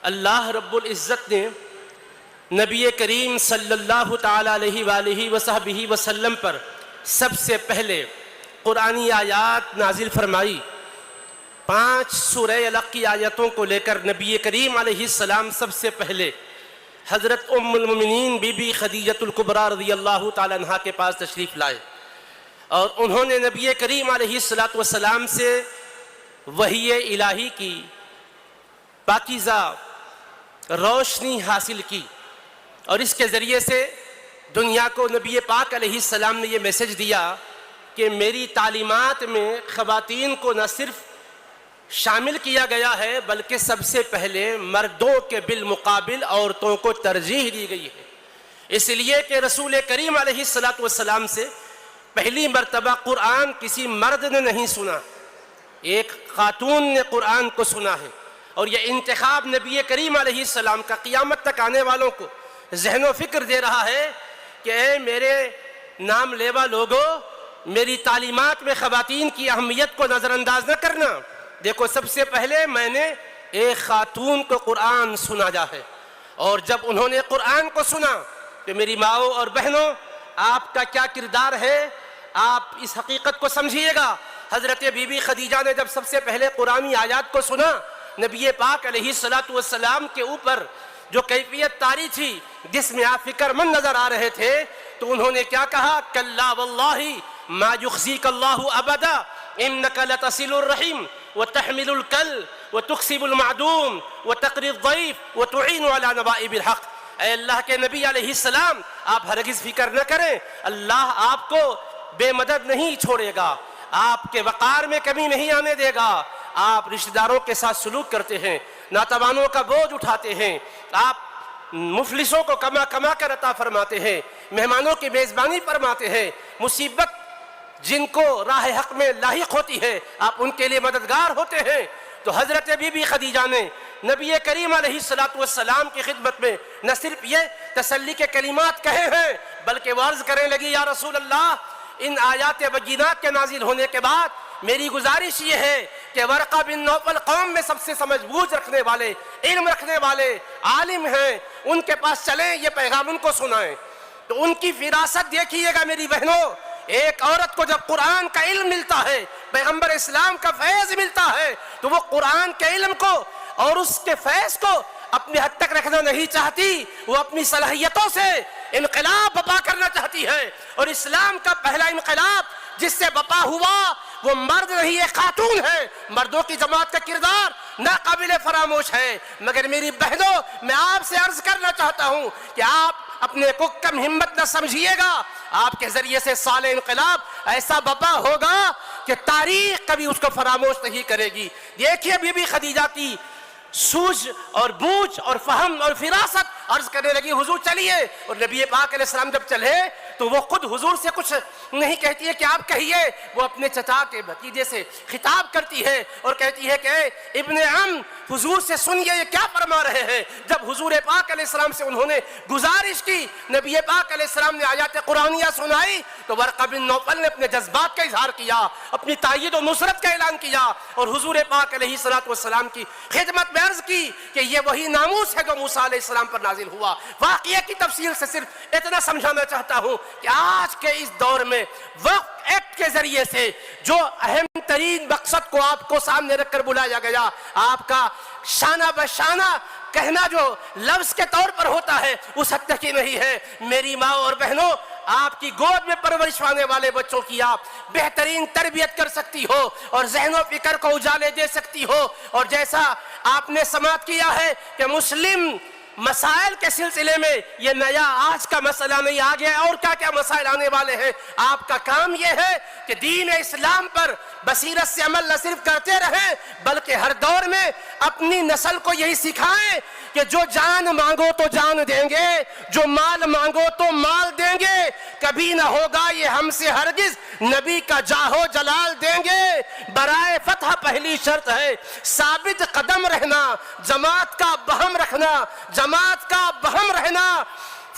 اللہ رب العزت نے نبی کریم صلی اللہ تعالیٰ علیہ وآلہ وصحبہ وسلم پر سب سے پہلے قرآنی آیات نازل فرمائی۔ 5 سورہ علق کی آیتوں کو لے کر نبی کریم علیہ السلام سب سے پہلے حضرت ام المومنین بی بی خدیجۃ الکبریٰ رضی اللہ تعالیٰ عنہا کے پاس تشریف لائے، اور انہوں نے نبی کریم علیہ السلام سے وحی الہی کی پاکیزہ روشنی حاصل کی، اور اس کے ذریعے سے دنیا کو نبی پاک علیہ السلام نے یہ میسج دیا کہ میری تعلیمات میں خواتین کو نہ صرف شامل کیا گیا ہے بلکہ سب سے پہلے مردوں کے بالمقابل عورتوں کو ترجیح دی گئی ہے، اس لیے کہ رسول کریم علیہ السلام سے پہلی مرتبہ قرآن کسی مرد نے نہیں سنا، ایک خاتون نے قرآن کو سنا ہے، اور یہ انتخاب نبی کریم علیہ السلام کا قیامت تک آنے والوں کو ذہن و فکر دے رہا ہے کہ اے میرے نام لیوا لوگو، میری تعلیمات میں خواتین کی اہمیت کو نظر انداز نہ کرنا۔ دیکھو، سب سے پہلے میں نے ایک خاتون کو قرآن سنایا ہے، اور جب انہوں نے قرآن کو سنا تو میری ماؤں اور بہنوں، آپ کا کیا کردار ہے آپ اس حقیقت کو سمجھیے گا۔ حضرت بی بی خدیجہ نے جب سب سے پہلے قرآنی آیات کو سنا، نبی پاک علیہ السلام کے اوپر جو کیفیت طاری تھی، جس میں آپ فکر مند نظر آ رہے تھے، تو انہوں نے کیا کہا؟ کلا واللہ ما یخزیک اللہ ابدا انک لتصل الرحیم وتحمل الکل وتکسب المعدوم وتقری الضیف وتعین علی نوائب الحق۔ اے اللہ کے نبی علیہ السلام، آپ ہرگز فکر نہ کریں، اللہ آپ کو بے مدد نہیں چھوڑے گا، آپ کے وقار میں کمی نہیں آنے دے گا، آپ رشتہ داروں کے ساتھ سلوک کرتے ہیں، ناتوانوں کا بوجھ اٹھاتے ہیں، آپ مفلسوں کو کما کما کر عطا فرماتے ہیں، مہمانوں کی میزبانی فرماتے ہیں، مصیبت جن کو راہ حق میں لاحق ہوتی ہے آپ ان کے لیے مددگار ہوتے ہیں۔ تو حضرت بی بی خدیجہ نے نبی کریم علیہ السلام کی خدمت میں نہ صرف یہ تسلی کے کلمات کہے ہیں بلکہ وہ عرض کرنے لگی، یا رسول اللہ، ان آیات بینات کے نازل ہونے کے بعد میری گزارش یہ ہے کہ ورقہ بن نوفل قوم میں سب سے سمجھ بوجھ رکھنے والے، علم رکھنے والے عالم ہیں، ان کے پاس چلیں، یہ پیغام ان کو سنائیں۔ تو ان کی فراست دیکھیے گا میری بہنوں، ایک عورت کو جب قرآن کا علم ملتا ہے، پیغمبر اسلام کا فیض ملتا ہے، تو وہ قرآن کے علم کو اور اس کے فیض کو اپنے حد تک رکھنا نہیں چاہتی، وہ اپنی صلاحیتوں سے انقلاب برپا کرنا چاہتی ہے۔ اور اسلام کا پہلا انقلاب جس سے برپا ہوا وہ مرد نہیں، ایک خاتون ہے۔ مردوں کی جماعت کا کردار ناقابل فراموش ہے، مگر میری بہنوں، میں آپ سے عرض کرنا چاہتا ہوں کہ آپ اپنے کو کم ہمت نہ سمجھیے گا، آپ کے ذریعے سے سال انقلاب ایسا برپا ہوگا کہ تاریخ کبھی اس کو فراموش نہیں کرے گی۔ دیکھیے بی بی خدیجہ کی سوجھ اور بوجھ اور فہم اور فراست، عرض کرنے لگی، حضور چلیے۔ اور نبی پاک علیہ السلام جب چلے تو وہ خود حضور سے کچھ نہیں کہتی ہے کہ آپ کہیے، وہ اپنے چچا کے بھتیجے سے خطاب کرتی ہے اور کہتی ہے کہ اے ابن عم، حضور سے سنیے یہ کیا فرما رہے ہیں۔ جب حضور پاک علیہ السلام سے انہوں نے گزارش کی، نبی پاک علیہ السلام نے آیات قرآنیہ سنائی، تو ورقہ بن نوفل نے اپنے جذبات کا اظہار کیا، اپنی تائید و نصرت کا اعلان کیا، اور حضور پاک علیہ السلام کی خدمت میں عرض کی کہ یہ وہی ناموس ہے جو موسیٰ علیہ السلام پر نازل ہوا۔ واقعہ کی تفصیل سے صرف اتنا سمجھانا چاہتا ہوں کہ آج کے اس دور میں وقت ایکٹ کے ذریعے سے جو اہم ترین مقصد کو آپ کو سامنے رکھ کر بلایا گیا، آپ کا شانہ بشانہ کہنا جو لفظ کے طور پر ہوتا ہے اس حد تک ہی نہیں ہے۔ میری ماں اور بہنوں، آپ کی گود میں پرورش پانے والے بچوں کی آپ بہترین تربیت کر سکتی ہو اور ذہن و فکر کو اجالے دے سکتی ہو، اور جیسا آپ نے سماعت کیا ہے کہ مسلم مسائل کے سلسلے میں یہ نیا آج کا مسئلہ نہیں، آگے اور کیا کیا مسائل آنے والے ہیں۔ آپ کا کام یہ ہے کہ دین اسلام پر بصیرت سے عمل نہ صرف کرتے رہیں بلکہ ہر دور میں اپنی نسل کو یہی سکھائیں کہ جو جان مانگو تو جان دیں گے، جو مال مانگو تو مال دیں گے، کبھی نہ ہوگا یہ ہم سے ہرگز، نبی کا جاہو جلال دیں گے۔ برائے فتح پہلی شرط ہے ثابت قدم رہنا، جماعت کا بہم رکھنا، جماعت کا بہم رہنا،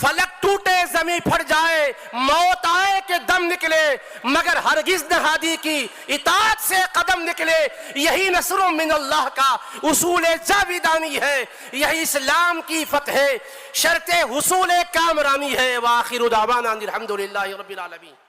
فلک ٹوٹے زمین پھٹ جائے موت آئے کہ دم نکلے مگر ہرگز نہ ہادی کی اطاعت سے قدم نکلے. یہی نصر من اللہ کا اصول جاویدانی ہے, یہی اسلام کی فتح شرط حصول کامرانی ہے. وآخر دعوانا الحمدللہ رب العالمین.